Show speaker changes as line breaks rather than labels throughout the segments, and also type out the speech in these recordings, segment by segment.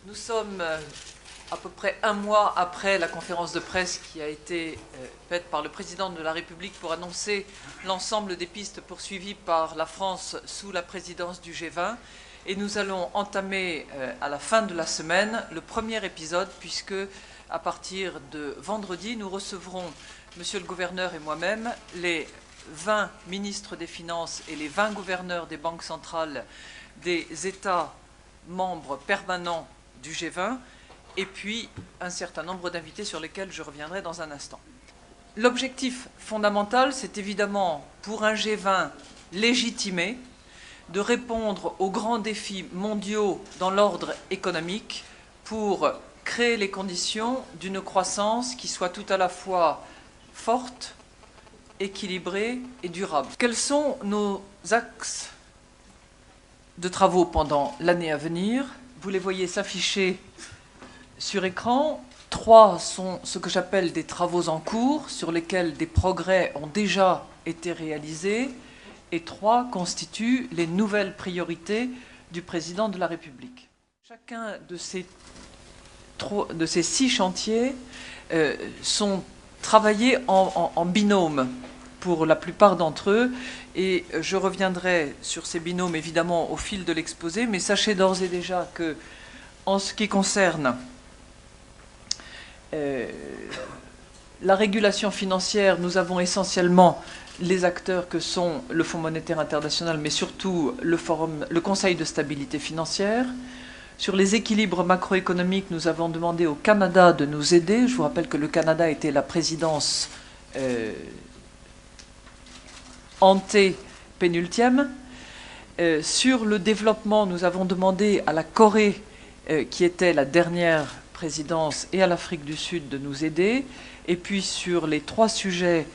Nous sommes à peu près un mois après la conférence de presse qui a été faite par le président de la République pour annoncer l'ensemble des pistes poursuivies par la France sous la présidence du G20. Et nous allons entamer à la fin de la semaine le premier épisode, puisque à partir de vendredi, nous recevrons, monsieur le gouverneur et moi-même, les 20 ministres des Finances et les 20 gouverneurs des banques centrales des États membres permanents du G20, et puis un certain nombre d'invités sur lesquels je reviendrai dans un instant. L'objectif fondamental, c'est évidemment, pour un G20 légitimé, de répondre aux grands défis mondiaux dans l'ordre économique pour créer les conditions d'une croissance qui soit tout à la fois forte, équilibrée et durable. Quels sont nos axes de travaux pendant l'année à venir? Vous les voyez s'afficher sur écran. 3 sont ce que j'appelle des travaux en cours, sur lesquels des progrès ont déjà été réalisés, et 3 constituent les nouvelles priorités du président de la République. Chacun de ces 6 chantiers sont travaillés en binôme pour la plupart d'entre eux, et je reviendrai sur ces binômes évidemment au fil de l'exposé, mais sachez d'ores et déjà que, en ce qui concerne la régulation financière, nous avons essentiellement les acteurs que sont le Fonds monétaire international, mais surtout le Conseil de stabilité financière. Sur les équilibres macroéconomiques, nous avons demandé au Canada de nous aider. Je vous rappelle que le Canada était la présidence antépénultième. Sur le développement, nous avons demandé à la Corée, qui était la dernière présidence, et à l'Afrique du Sud de nous aider. Et puis sur les 3 sujets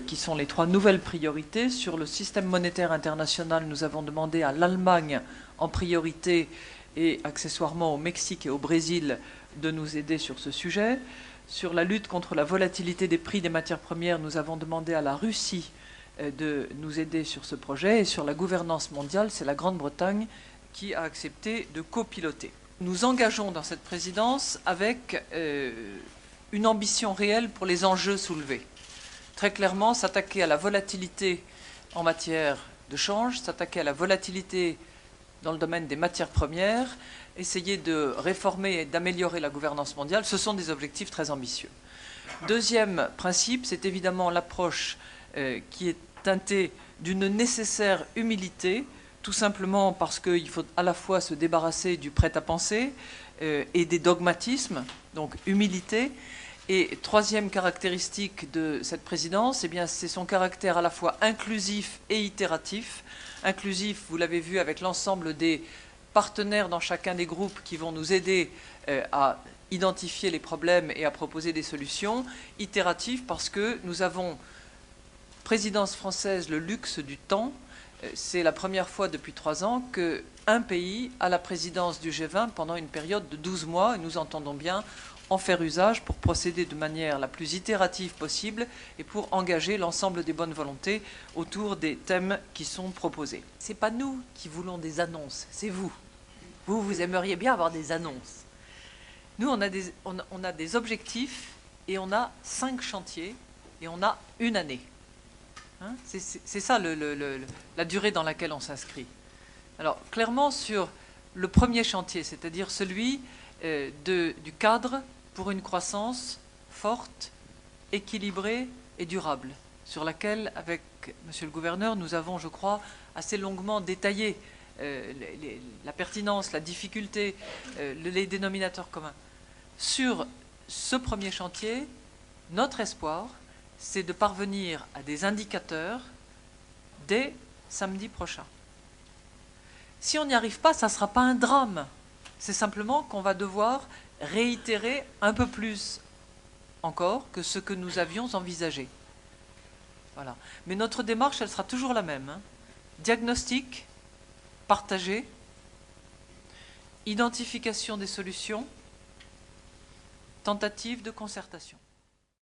qui sont les 3 nouvelles priorités, sur le système monétaire international, nous avons demandé à l'Allemagne en priorité et accessoirement au Mexique et au Brésil de nous aider sur ce sujet. Sur la lutte contre la volatilité des prix des matières premières, nous avons demandé à la Russie de nous aider sur ce projet. Et sur la gouvernance mondiale, c'est la Grande-Bretagne qui a accepté de copiloter. Nous engageons dans cette présidence avec une ambition réelle pour les enjeux soulevés. Très clairement, s'attaquer à la volatilité en matière de change, s'attaquer à la volatilité dans le domaine des matières premières, essayer de réformer et d'améliorer la gouvernance mondiale, ce sont des objectifs très ambitieux. Deuxième principe, c'est évidemment l'approche qui est teintée d'une nécessaire humilité, tout simplement parce qu'il faut à la fois se débarrasser du prêt-à-penser et des dogmatismes, donc humilité. Et troisième caractéristique de cette présidence, eh bien, c'est son caractère à la fois inclusif et itératif. Inclusif, vous l'avez vu avec l'ensemble des partenaires dans chacun des groupes qui vont nous aider à identifier les problèmes et à proposer des solutions. Itératif parce que nous avons, présidence française, le luxe du temps. C'est la première fois depuis 3 ans qu'un pays a la présidence du G20 pendant une période de 12 mois, et nous entendons bien en faire usage pour procéder de manière la plus itérative possible et pour engager l'ensemble des bonnes volontés autour des thèmes qui sont proposés. Ce n'est pas nous qui voulons des annonces, c'est vous. Vous aimeriez bien avoir des annonces. Nous, on a des objectifs et on a 5 chantiers et on a une année. Hein, c'est ça la durée dans laquelle on s'inscrit. Alors, clairement, sur le premier chantier, c'est-à-dire celui du cadre pour une croissance forte, équilibrée et durable, sur laquelle, avec monsieur le gouverneur, nous avons, je crois, assez longuement détaillé la pertinence, la difficulté, les dénominateurs communs. Sur ce premier chantier, notre espoir, c'est de parvenir à des indicateurs dès samedi prochain. Si on n'y arrive pas, ça ne sera pas un drame. C'est simplement qu'on va devoir réitérer un peu plus encore que ce que nous avions envisagé. Voilà. Mais notre démarche, elle sera toujours la même. Hein. Diagnostic, partagé, identification des solutions, tentative de concertation.